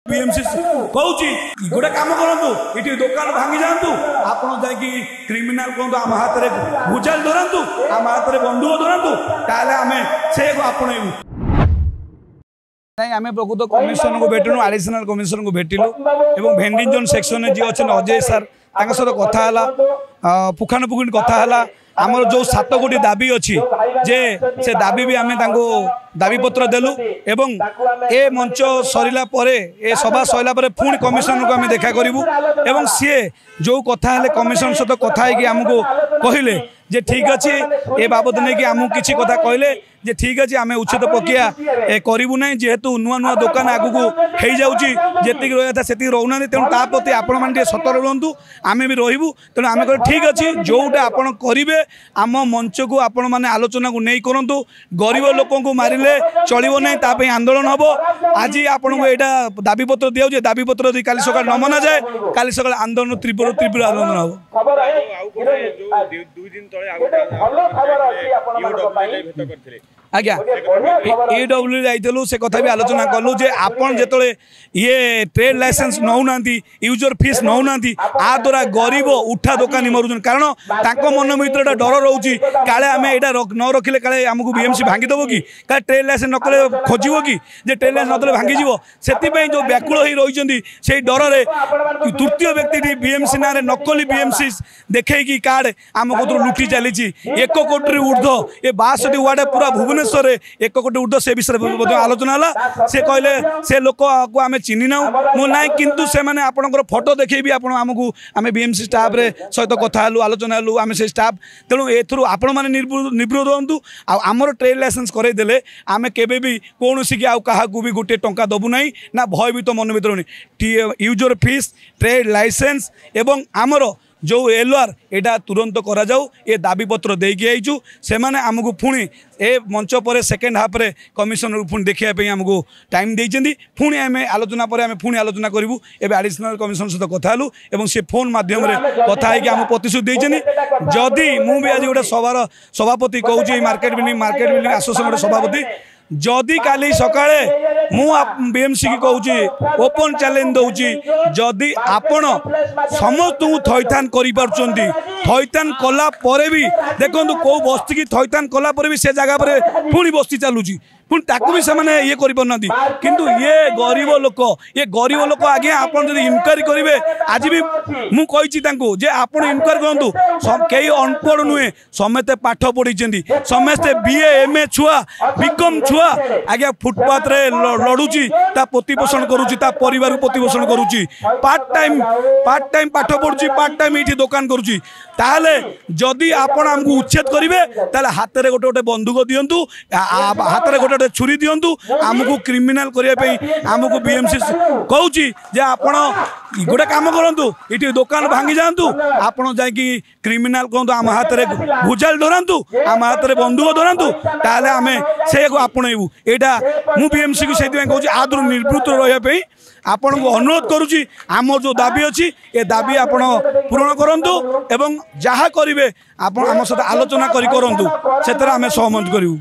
BMC कहूँ गोटे कम करूँ ये दुकान भांगी जातु आप क्रिमिनाल कहतु आम हाथ में भुजाल धरतु आम हाथ में बंदूक धरतु ताले आम से आपणेबू आम प्रकृत कमिशनर को भेटनु एडिशनल कमिशनर को भेटिलु एवं भेंडिंग जोन सेक्शन में जी अच्छे अजय सार सहित कथा पुखानुपुखी कथा आमर जो 7 कोटी दाबी अच्छी जे से दाबी भी आम दाबी पत्र देलु एवं ए मंच सरला ए सभा सरला पुणी कमिशनर को आम देखा करूँ एवं सी जो कथा कमिशनर सहित कथा आमको कहले जे ठीक अच्छे ए बाबद नहीं कि आमको किसी कथा कहले जे ठीक अच्छे आम उच्छेद प्रक्रिया करूँ ना जेहेतु नुआ नुआ दुकान आगू हो जाऊँगी जी रहा था से रोना तेणु ताप्रति आपण मैंने सतर्क रुहतु आम भी रू तेणु आम ठीक अच्छे जोटा आप करेंगे आम मंच को आपण मैंने आलोचना को नहीं करूँ गरीब लोक को मारे चलो ना ताप आंदोलन हम आज आपन को यहाँ दाबी पत्र दिया दाबी पत्र दी काली सकाल न मना जाए काली सकाल आंदोलन तीव्र तीव्र आंदोलन हम आज्ञा ईडब्ल्यू जाइलु से कथा भी आलोचना कलु जे आपन जेतले ये ट्रेड लाइसेंस नौना यूजर फीस नौना आ द्वारा गरीब उठा दुकानी मरुन कारण तांको मन भीतर डर रोची काले आम यहाँ न रखिले काले आमको बीएमसी भांगीदेव कि काले ट्रेड लाइसेंस नकले खोजो कि ट्रेड लाइसेंस नदेले भांगीज से जो व्याकुल हो रही से डर तृतीय व्यक्ति बीएमसी ना नकली बीएमसी देखी कार्ड आम को लुटी चली 1 कोटी ऊर्ध्व ये 62 वार्ड पूरा भुवनेश्वर 1 कोटी ऊर्ध्व से विषय आलोचना है से कहले से लोक को आम चिन्ह ना ना किंतु से माने आपनकर फोटो देखी आमको आम बीएमसी स्टाफ सहित कथा आलोचना आम से स्टाफ तेणु एथुरु आपण मैंने निवृत्त हूँ आमर ट्रेड लाइसेंस करईदे आम केबे कौन की आउ क्या भी गोटे टंका दबू ना ना भयभीत मन भर नहीं यूजर फीस ट्रेड लाइसेंस एवं आमर जो एलआर एटा तुरंत करा जाऊ ये दाबी पत्र देकी आईचु से माने आमको पुणी ए मंच पर सेकेंड हाफ रे कमिशनर पुणी देखिए आमको टाइम देइचंदी पुणी आम आलोचना पर आम पुणी आलोचना करूँ एवं एडिशनल कमिशनर सहित कथा हलु एवं से फोन माध्यम कथा है आम प्रतिश्रुति देइचंदी जदि मु भी आज गोटे सभार सभापति कहूँ मार्केट बिल्डिंग एसोसिएशन सभापति जदि काली सकाळे मु बीएमसी की कहूँ ओपन चैलेंज दूची जदि आपण समस्त थैथान थैथान कला परे भी देखो कौ बस्ती की थैथान कला परे भी से जगह पर पुणी बस्ती चलुची पुणी ताकू भी से ये करना किंतु ये गरीब लोक आज्ञा आप इनक्वारी करेंगे आज भी मुझे जे आप इनक्वारी करूँ कई अनपढ़ नुहे समस्ते पाठ पढ़ी समस्ते BA MA छुआ बीकॉम छुआ आज्ञा फुटपाथ रे लड़ुची प्रतिपोषण करुच्ची परिवार प्रतिपोषण करुच्ची पार्ट टाइम पाठ पढ़ुची पार्ट टाइम ये दुकान करुच्ची ताहले जदि आपण आमको उच्छेद करेंगे ताले हाथ में गोटे गोटे बंदूक दिंतु हाथ में गोटे छुरी दिंतु आमको क्रिमिनाल करने आमको बीएमसी कहूँ जे आपण गोटे कम करूँ ये दुकान भांगी जातु आपड़ जा क्रिमिनाल कहतु आम हाथ में भुजाल धरतु आम हाथ में बंदूक धरतु ताले आम से आपणेबू यहाँ मु बीएमसी को से कहूँ आदर निवृत्त रही आपण को अनुरोध करुच्ची आम जो दाबी अच्छी ये दाबी आपण पूरण करूँ एवं जहाँ करेंगे आप आम सहित आलोचना करूँ से सहमत करूँ।